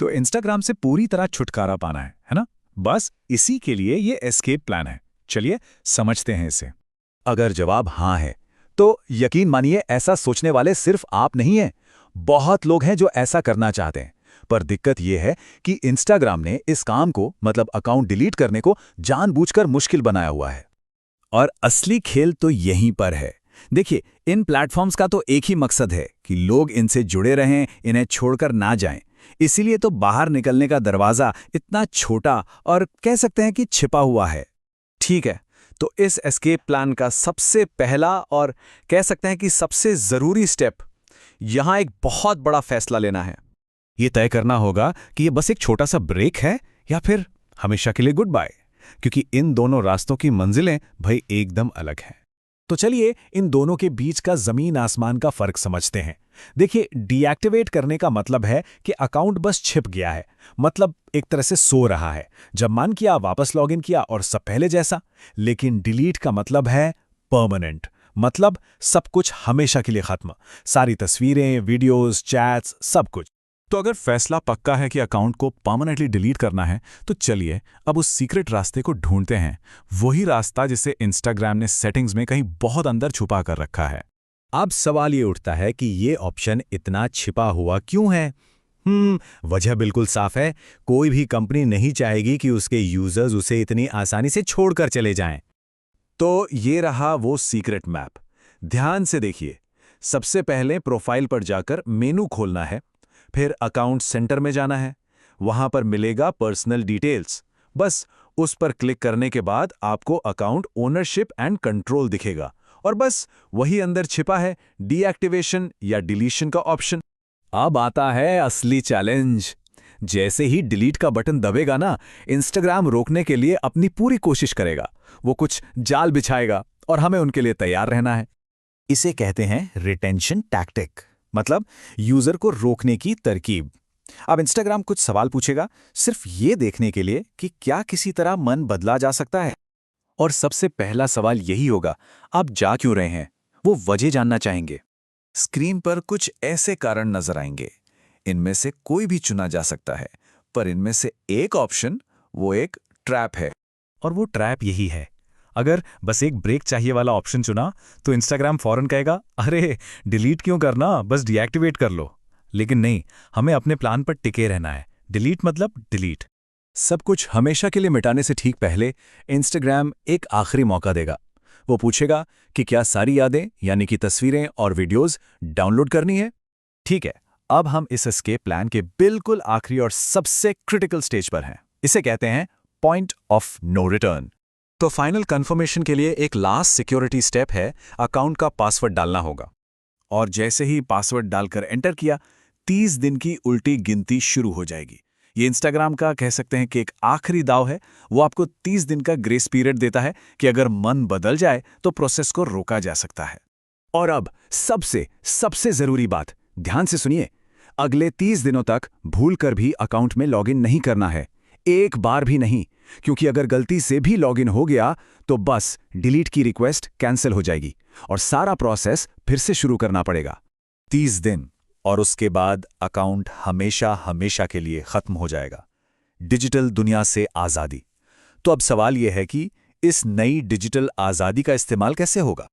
तो इंस्टाग्राम से पूरी तरह छुटकारा पाना है ना? बस इसी के लिए ये एस्केप प्लान है। चलिए समझते हैं इसे। अगर जवाब हाँ है, तो यकीन मानिए ऐसा सोचने वाले सिर्फ आप नहीं हैं। बहुत लोग हैं जो ऐसा करना चाहते हैं। पर दिक्कत यह है कि इंस्टाग्राम ने इस काम को, मतलब अकाउंट डिलीट करने को, जानबूझकर मुश्किल बनाया हुआ है। और असली खेल तो यहीं पर है। देखिए, इन प्लेटफॉर्म्स का तो एक ही मकसद है कि लोग इनसे जुड़े रहें, इन्हें छोड़कर ना जाएं। इसीलिए तो बाहर निकलने का दरवाज़ा इतना छोटा और कह सकते हैं कि छिपा हुआ है। ठीक है, तो इस एस्केप प्लान का सबसे पहला और कह सकते हैं कि सबसे ज़रूरी स्टेप, यहाँ एक बहुत बड़ा फैसला लेना है। ये तय करना होगा कि ये बस एक छोटा सा ब्रेक है या फिर हमेशा के लिए गुड बाय, क्योंकि इन दोनों रास्तों की मंजिलें भाई एकदम अलग हैं। तो चलिए इन दोनों के बीच का जमीन आसमान का फर्क समझते हैं। देखिए, डीएक्टिवेट करने का मतलब है कि अकाउंट बस छिप गया है, मतलब एक तरह से सो रहा है। जब मन किया वापस लॉगिन किया और सब पहले जैसा। लेकिन डिलीट का मतलब है परमानेंट, मतलब सब कुछ हमेशा के लिए खत्म, सारी तस्वीरें, वीडियोस, चैट्स, सब कुछ। तो अगर फैसला पक्का है कि अकाउंट को परमानेंटली डिलीट करना है, तो चलिए अब उस सीक्रेट रास्ते को ढूंढते हैं। वही रास्ता जिसे इंस्टाग्राम ने सेटिंग्स में कहीं बहुत अंदर छुपा कर रखा है। अब सवाल ये उठता है कि ये ऑप्शन इतना छिपा हुआ क्यों है? वजह बिल्कुल साफ है। कोई भी कंपनी नहीं चाहेगी कि उसके यूजर्स उसे इतनी आसानी से छोड़कर चले जाएं। तो ये रहा वो सीक्रेट मैप। ध्यान से देखिए। सबसे पहले प्रोफाइल पर जाकर मेनू खोलना है, फिर अकाउंट सेंटर में जाना है। वहां पर मिलेगा पर्सनल डिटेल्स। बस उस पर क्लिक करने के बाद आपको अकाउंट ओनरशिप एंड कंट्रोल दिखेगा, और बस वही अंदर छिपा है डीएक्टिवेशन या डिलीशन का ऑप्शन। अब आता है असली चैलेंज। जैसे ही डिलीट का बटन दबेगा ना, इंस्टाग्राम रोकने के लिए अपनी पूरी कोशिश करेगा। वो कुछ जाल बिछाएगा और हमें उनके लिए तैयार रहना है। इसे कहते हैं रिटेंशन टैक्टिक, मतलब यूजर को रोकने की तरकीब। अब इंस्टाग्राम कुछ सवाल पूछेगा, सिर्फ ये देखने के लिए कि क्या किसी तरह मन बदला जा सकता है। और सबसे पहला सवाल यही होगा, आप जा क्यों रहे हैं? वो वजह जानना चाहेंगे। स्क्रीन पर कुछ ऐसे कारण नजर आएंगे। इनमें से कोई भी चुना जा सकता है, पर इनमें से एक ऑप्शन वो एक ट्रैप है। और वो ट्रैप यही है, अगर बस एक ब्रेक चाहिए वाला ऑप्शन चुना तो इंस्टाग्राम फौरन कहेगा, अरे डिलीट क्यों करना, बस डीएक्टिवेट कर लो। लेकिन नहीं, हमें अपने प्लान पर टिके रहना है। डिलीट मतलब डिलीट। सब कुछ हमेशा के लिए मिटाने से ठीक पहले इंस्टाग्राम एक आखिरी मौका देगा। वो पूछेगा कि क्या सारी यादें, यानी कि तस्वीरें और वीडियोस डाउनलोड करनी है। ठीक है, अब हम इस एस्केप प्लान के बिल्कुल आखिरी और सबसे क्रिटिकल स्टेज पर हैं। इसे कहते हैं पॉइंट ऑफ नो रिटर्न। तो फाइनल कंफर्मेशन के लिए एक लास्ट सिक्योरिटी स्टेप है, अकाउंट का पासवर्ड डालना होगा। और जैसे ही पासवर्ड डालकर एंटर किया, 30 दिन की उल्टी गिनती शुरू हो जाएगी। ये इंस्टाग्राम का कह सकते हैं कि एक आखिरी दाव है। वो आपको 30 दिन का ग्रेस पीरियड देता है कि अगर मन बदल जाए तो प्रोसेस को रोका जा सकता है। और अब सबसे जरूरी बात, ध्यान से सुनिए। अगले 30 दिनों तक भूलकर भी अकाउंट में लॉगिन नहीं करना है, एक बार भी नहीं। क्योंकि अगर गलती से भी लॉगिन हो गया तो बस डिलीट की रिक्वेस्ट कैंसिल हो जाएगी और सारा प्रोसेस फिर से शुरू करना पड़ेगा। 30 दिन, और उसके बाद अकाउंट हमेशा के लिए खत्म हो जाएगा। डिजिटल दुनिया से आज़ादी। तो अब सवाल यह है कि इस नई डिजिटल आज़ादी का इस्तेमाल कैसे होगा?